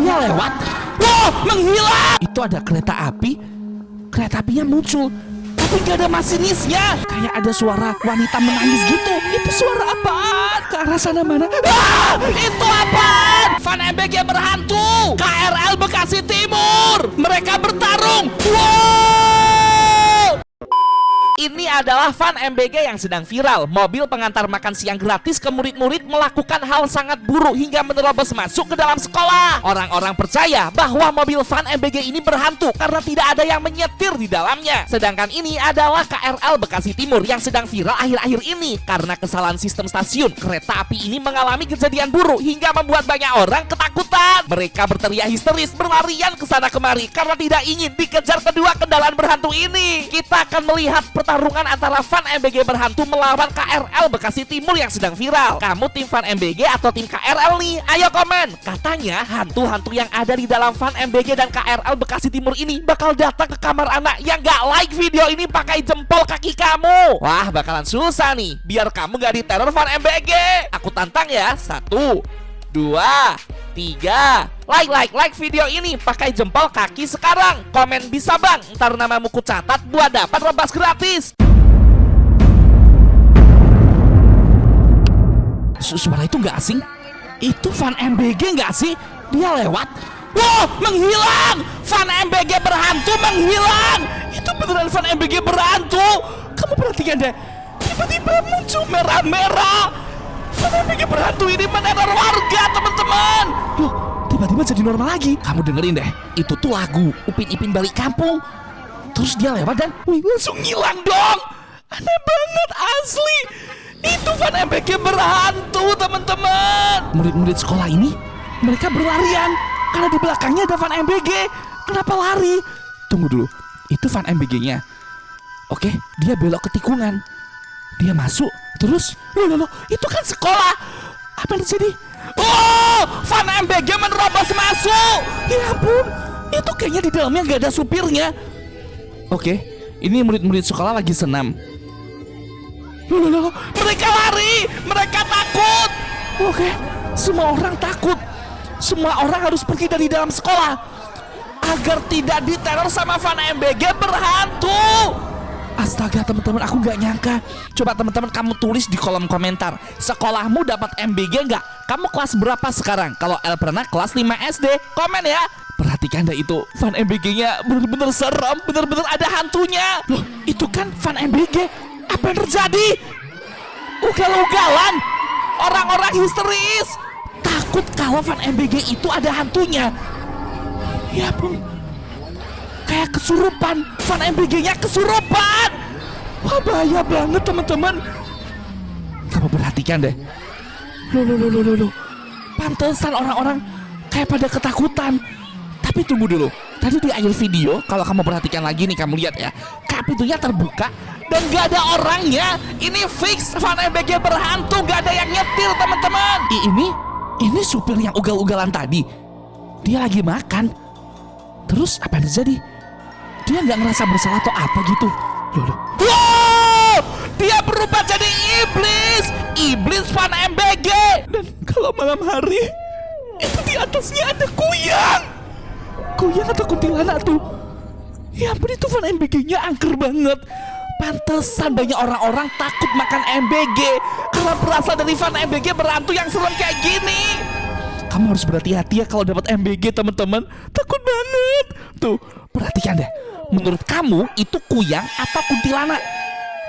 Dia lewat. Wow, menghilang. Itu ada kereta api. Kereta apinya muncul, tapi gak ada masinisnya. Kayak ada suara wanita menangis gitu. Itu suara apaan? Ke arah sana mana? Ah, itu apaan? Van MBG berhantu. KRL Bekasi Timur. Mereka bertarung. Wow. Ini adalah Van MBG yang sedang viral. Mobil pengantar makan siang gratis ke murid-murid melakukan hal sangat buruk hingga menerobos masuk ke dalam sekolah. Orang-orang percaya bahwa mobil Van MBG ini berhantu karena tidak ada yang menyetir di dalamnya. Sedangkan ini adalah KRL Bekasi Timur yang sedang viral akhir-akhir ini. Karena kesalahan sistem stasiun, kereta api ini mengalami kejadian buruk hingga membuat banyak orang ketakutan. Mereka berteriak histeris, berlarian ke sana kemari karena tidak ingin dikejar kedua kendaraan berhantu ini. Kita akan melihat pertarungan antara Van MBG berhantu melawan KRL Bekasi Timur yang sedang viral. Kamu tim Van MBG atau tim KRL nih? Ayo komen. Katanya hantu-hantu yang ada di dalam Van MBG dan KRL Bekasi Timur ini bakal datang ke kamar anak yang gak like video ini pakai jempol kaki kamu. Wah, bakalan susah nih biar kamu gak diteror Van MBG. Aku tantang ya. 1, 2, 3. Like video ini pakai jempol kaki sekarang. Komen bisa bang, ntar namamu ku catat buat dapat rebas gratis. Suara itu gak asing? Itu Van MBG gak sih? Dia lewat. Wow, menghilang. Van MBG berhantu menghilang. Itu beneran Van MBG berhantu. Kamu perhatikan deh, tiba-tiba muncul merah-merah. Van MBG berhantu ini meneror warga, teman-teman. Loh, tiba-tiba jadi normal lagi. Kamu dengerin deh, itu tuh lagu Upin Ipin Balik Kampung. Terus dia lewat dan langsung ngilang dong. Aneh banget asli. Itu Van MBG berhantu, teman-teman. Murid-murid sekolah ini, mereka berlarian karena di belakangnya ada Van MBG. Kenapa lari? Tunggu dulu, itu Van MBG-nya. Oke, dia belok ke tikungan. Dia masuk, terus loh, itu kan sekolah. Apa yang terjadi? Oh, Van MBG menerobos masuk. Ya ampun, itu kayaknya di dalamnya gak ada supirnya. Oke, ini murid-murid sekolah lagi senam. Loh, mereka lari, mereka takut. Oke, semua orang takut. Semua orang harus pergi dari dalam sekolah agar tidak diteror sama Van MBG berhantu. Astaga teman-teman, aku gak nyangka. Coba teman-teman kamu tulis di kolom komentar, sekolahmu dapat MBG nggak? Kamu kelas berapa sekarang? Kalau El pernah kelas 5 SD, komen ya. Perhatikan deh itu, Van MBG-nya bener-bener serem, bener-bener ada hantunya. Loh, itu kan Van MBG. Apa yang terjadi? Ugal-ugalan. Orang-orang histeris. Takut kalau Van MBG itu ada hantunya. Ya ampun, kayak kesurupan. Van MBG-nya kesurupan. Wah, bahaya banget teman-teman. Kamu perhatikan deh. Loh. Pantesan orang-orang kayak pada ketakutan. Tapi tunggu dulu. Tadi di akhir video, kalau kamu perhatikan lagi nih, kamu lihat ya, kayak pintunya terbuka dan gak ada orangnya. Ini fix Van MBG berhantu, gak ada yang nyetir teman-teman. Ini supir yang ugal-ugalan tadi. Dia lagi makan. Terus apa yang terjadi? Dia nggak ngerasa bersalah atau apa gitu. Loh. Wow! Dia berubah jadi iblis. Iblis Van MBG. Dan kalau malam hari, itu di atasnya ada kuyang. Kuyang atau kuntilanak tuh. Ya ampun, itu Van MBG-nya angker banget. Pantesan banyak orang-orang takut makan MBG karena berasal dari Van MBG berhantu yang serem kayak gini. Kamu harus berhati-hati ya kalau dapat MBG teman-teman. Takut banget. Tuh, perhatikan deh. Menurut kamu itu kuyang atau kuntilanak?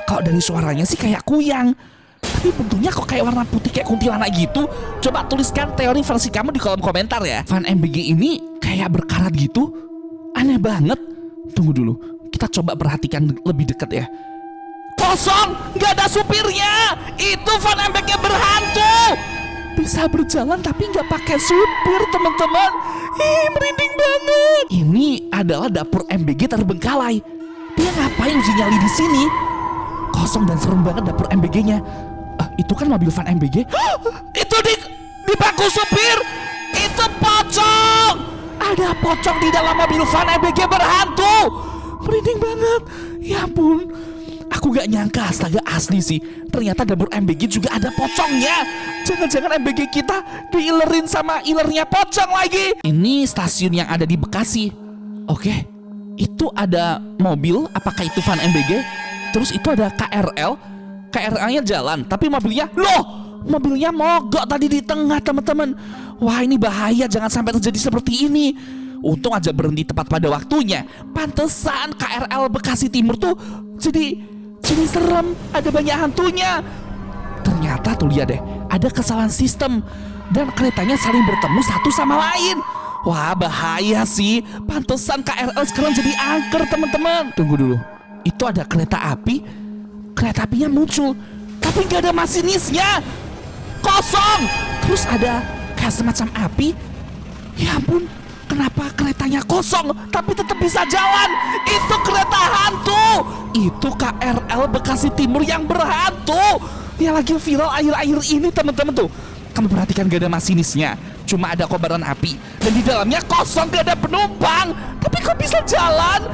Kalau dari suaranya sih kayak kuyang, tapi bentuknya kok kayak warna putih kayak kuntilanak gitu. Coba tuliskan teori versi kamu di kolom komentar ya. Van MBG ini kayak berkarat gitu. Aneh banget. Tunggu dulu, kita coba perhatikan lebih dekat ya. Kosong, nggak ada supirnya. Itu Van MBG berhantu. Bisa berjalan tapi nggak pakai supir teman-teman. Merinding banget. Ini adalah dapur MBG terbengkalai. Dia ngapain uji nyali di sini? Kosong dan serem banget dapur MBG-nya. Itu kan mobil Van MBG. Itu di bangku supir. Itu pocong. Ada pocong di dalam mobil Van MBG berhantu. Merinding banget. Ya ampun. Aku gak nyangka, astaga asli sih. Ternyata dapur MBG juga ada pocongnya. Jangan-jangan MBG kita diilerin sama ilernya pocong lagi. Ini stasiun yang ada di Bekasi. Oke, itu ada mobil. Apakah itu van MBG? Terus itu ada KRL. KRL-nya jalan, tapi mobilnya, loh, mobilnya mogok tadi di tengah, teman-teman. Wah, ini bahaya, jangan sampai terjadi seperti ini. Untung aja berhenti tepat pada waktunya. Pantesan KRL Bekasi Timur tuh jadi serem, ada banyak hantunya. Ternyata tuh lihat deh, ada kesalahan sistem dan keretanya saling bertemu satu sama lain. Wah, bahaya sih. Pantesan KRL sekarang jadi angker, teman-teman. Tunggu dulu, itu ada kereta api. Kereta apinya muncul, tapi nggak ada masinisnya, kosong. Terus ada kayak semacam api. Ya ampun, kenapa keretanya kosong tapi tetap bisa jalan? Itu kereta hantu. Itu KRL Bekasi Timur yang berhantu, yang lagi viral akhir-akhir ini, teman-teman tuh. Kamu perhatikan, gak ada masinisnya, cuma ada kobaran api, dan di dalamnya kosong, gak ada penumpang. Tapi kok bisa jalan?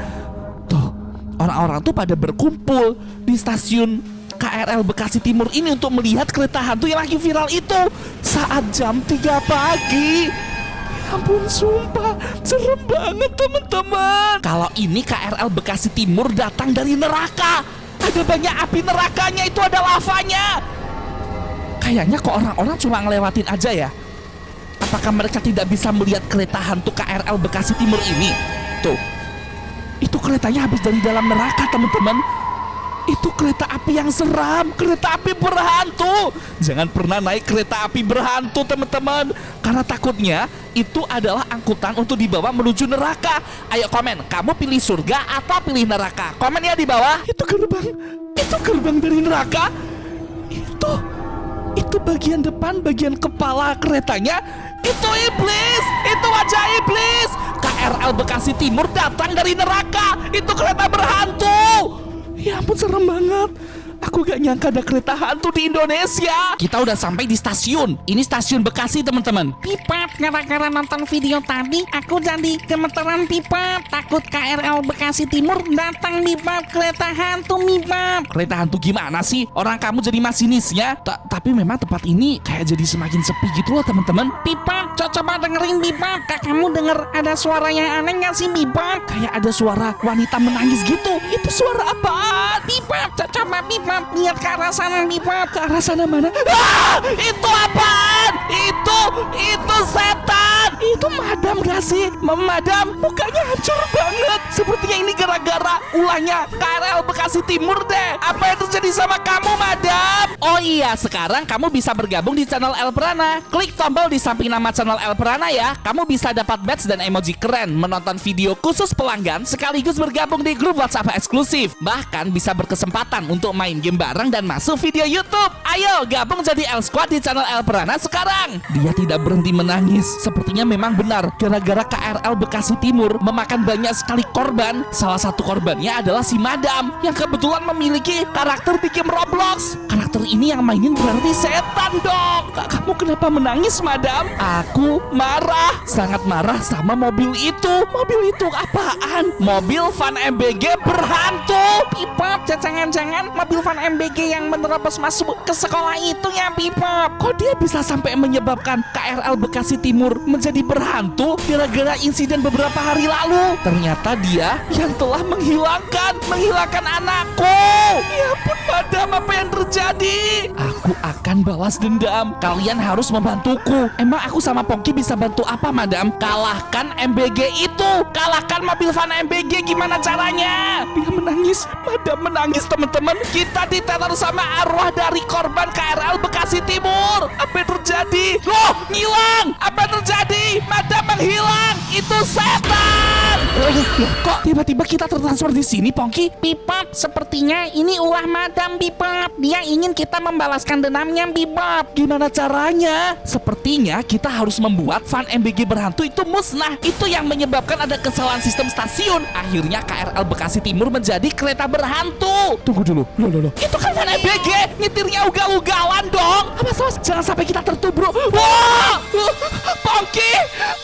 Tuh, orang-orang tuh pada berkumpul di stasiun KRL Bekasi Timur ini untuk melihat kereta hantu yang lagi viral itu saat jam 3 pagi. Ya ampun, sumpah serem banget, teman-teman. Kalau ini KRL Bekasi Timur datang dari neraka. Ada banyak api nerakanya, itu ada lavanya. Kayaknya kok orang-orang cuma ngelewatin aja ya. Apakah mereka tidak bisa melihat kereta hantu KRL Bekasi Timur ini? Tuh, itu keretanya habis dari dalam neraka, teman-teman. Itu kereta api yang seram, kereta api berhantu. Jangan pernah naik kereta api berhantu, teman-teman, karena takutnya itu adalah angkutan untuk dibawa menuju neraka. Ayo komen, kamu pilih surga atau pilih neraka? Komen ya di bawah. Itu gerbang dari neraka. Itu bagian depan, bagian kepala keretanya. Itu iblis, itu wajah iblis. KRL Bekasi Timur datang dari neraka. Itu kereta berhantu. Ya ampun, serem banget. Aku gak nyangka ada kereta hantu di Indonesia. Kita udah sampai di stasiun. Ini stasiun Bekasi, teman-teman. Pipat, gara-gara nonton video tadi, aku jadi gemeteran, Pipat. Takut KRL Bekasi Timur datang, Pipat. Kereta hantu, Pipat. Kereta hantu gimana sih? Orang kamu jadi masinisnya. Tapi memang tempat ini kayak jadi semakin sepi gitu loh, teman-teman. Pipat, coba dengerin, Pipat. Kak, kamu denger ada suara yang aneh gak sih, Pipat? Kayak ada suara wanita menangis gitu. Itu suara apaan? Pipat, coba Pipat, lihat ke arah sana, Pipat. Ke arah sana mana? Ah, itu apaan? Itu setan. Itu madam gak sih? Madam, mukanya hancur banget. Sepertinya ini gara-gara ulahnya KRL Bekasi Timur deh. Apa yang terjadi sama kamu, madam? Oh iya, sekarang kamu bisa bergabung di channel El Prana. Klik tombol di samping nama channel El Prana ya. Kamu bisa dapat badge dan emoji keren, menonton video khusus pelanggan, sekaligus bergabung di grup WhatsApp eksklusif. Bahkan bisa berkesempatan untuk main game bareng dan masuk video YouTube. Ayo gabung jadi El Squad di channel El Prana sekarang. Dia tidak berhenti menangis. Sepertinya memang benar, gara-gara KRL Bekasi Timur memakan banyak sekali korban. Salah satu korbannya adalah si madam yang kebetulan memiliki karakter di game Roblox. Karakter ini yang mainin berarti setan dong. Kamu kenapa menangis, madam? Aku marah, sangat marah sama mobil itu. Mobil itu apaan? Mobil van MBG berhantu. Pipat, jangan-jangan mobil van MBG yang menerobos masuk ke sekolah itu ya, Pipat. Kok dia bisa sampai menyebabkan KRL Bekasi Timur menjadi berhantu gara-gara insiden beberapa hari lalu? Ternyata dia yang telah menghilangkan anakku. Ya ampun, madam, apa yang terjadi? Aku akan balas dendam. Kalian harus membantuku. Emang aku sama Pongki bisa bantu apa, madam? Kalahkan MBG itu. Kalahkan mobil van MBG. Gimana caranya? Dia menangis. Madam menangis, teman-teman. Kita diteror sama arwah dari korban KRL Bekasi Timur. Apa yang terjadi? Loh, ngilang. Apa yang terjadi? Madam menghilang. Itu setan. Kok tiba-tiba kita tertransfer di sini, Pongki? Pipat, sepertinya ini ulah madam, Pipat. Dia ingin kita membalaskan dendamnya, Pipat. Gimana caranya? Sepertinya kita harus membuat van MBG berhantu itu musnah. Itu yang menyebabkan ada kesalahan sistem stasiun. Akhirnya KRL Bekasi Timur menjadi kereta berhantu. Tunggu dulu. Loh. Itu kan van MBG. Nyetirnya ugal-ugalan dong. Awas, jangan sampai kita tertubruk. Wah!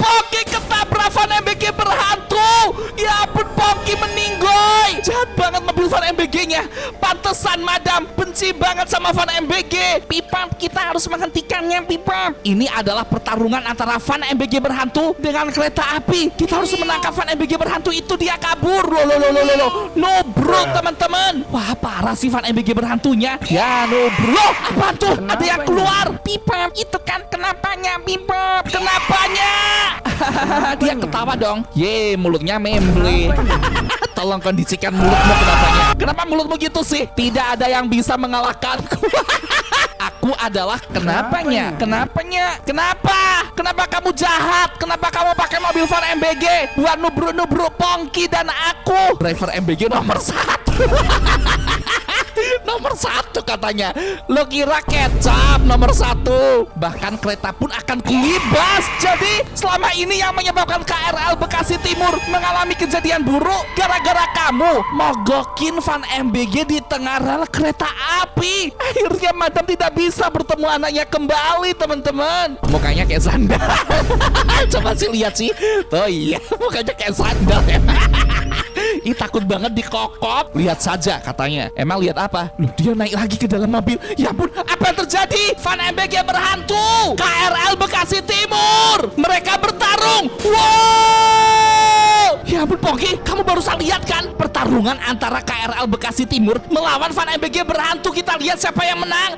Pongki ketabrak van MBG berhantu. Ya ampun, Pongki meninggoy. jahat banget mobil Van MBG-nya. Pantesan Madam benci banget sama Van MBG. Pipap, kita harus menghentikannya, Pipap. Ini adalah pertarungan antara Van MBG berhantu dengan kereta api. Kita harus menangkap Van MBG berhantu itu, dia kabur. Loh. Nubruk teman-teman. Wah, parah sih Van MBG berhantunya. Ya, nubruk. Apaan tuh? Ada yang keluar. Pipap, itu kan kenapanya, Pipap. Kenapanya? Dia ketawa dong. Ye, mulutnya memble. Tolong kondisikan mulutmu kenapanya. Kenapa mulutmu gitu sih? Tidak ada yang bisa mengalahkanku. Aku adalah kenapanya. Kenapa kamu jahat? Kenapa kamu pakai mobil Van MBG buat nubruk-nubruk Pongki dan aku? Driver MBG nomor 1. Nomor 1 katanya. Lo kira kecap nomor 1? Bahkan kereta pun akan kulibas. Jadi selama ini yang menyebabkan KRL Bekasi Timur mengalami kejadian buruk gara-gara kamu mogokin Van MBG di tengah rel kereta api. Akhirnya Madam tidak bisa bertemu anaknya kembali, teman-teman. Mukanya kayak sandal. Coba sih lihat sih. Tuh iya, mukanya kayak sandal ya. Ih, takut banget dikokop. Lihat saja katanya. Emang lihat apa? Loh, dia naik lagi ke dalam mobil. Ya ampun, apa yang terjadi? Van MBG berhantu. KRL Bekasi Timur. Mereka bertarung. Wow! Ya ampun, Pongki, kamu barusan lihat kan? Pertarungan antara KRL Bekasi Timur melawan Van MBG berhantu. Kita lihat siapa yang menang.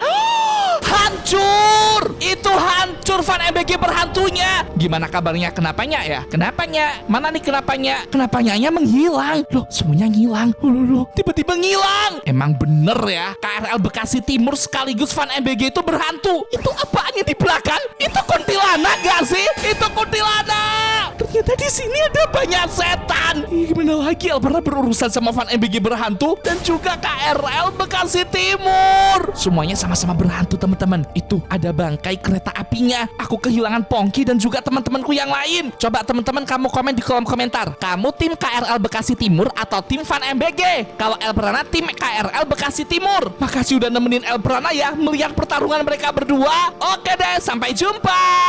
Hancur! Itu hancur Van MBG berhantunya. Gimana kabarnya? Kenapanya ya? Kenapanya? Mana nih kenapanya? Kenapanya menghilang. Loh, semuanya ngilang. Loh, tiba-tiba ngilang. Emang bener ya, KRL Bekasi Timur sekaligus Van MBG itu berhantu. Itu apaannya di belakang? Itu kuntilanak gak sih? Itu kuntilanak. Ternyata di sini ada banyak setan. Gimana lagi Elpera berurusan sama Van MBG berhantu dan juga KRL Bekasi Timur. Semuanya sama-sama berhantu, teman-teman. Itu ada bangkai kereta apinya. Aku kehilangan Pongki dan juga teman-temanku yang lain. Coba teman-teman kamu komen di kolom komentar. Kamu tim KRL Bekasi Timur atau tim Van MBG? Kalau Elprana tim KRL Bekasi Timur. Makasih udah nemenin Elprana ya melihat pertarungan mereka berdua. Oke deh, sampai jumpa.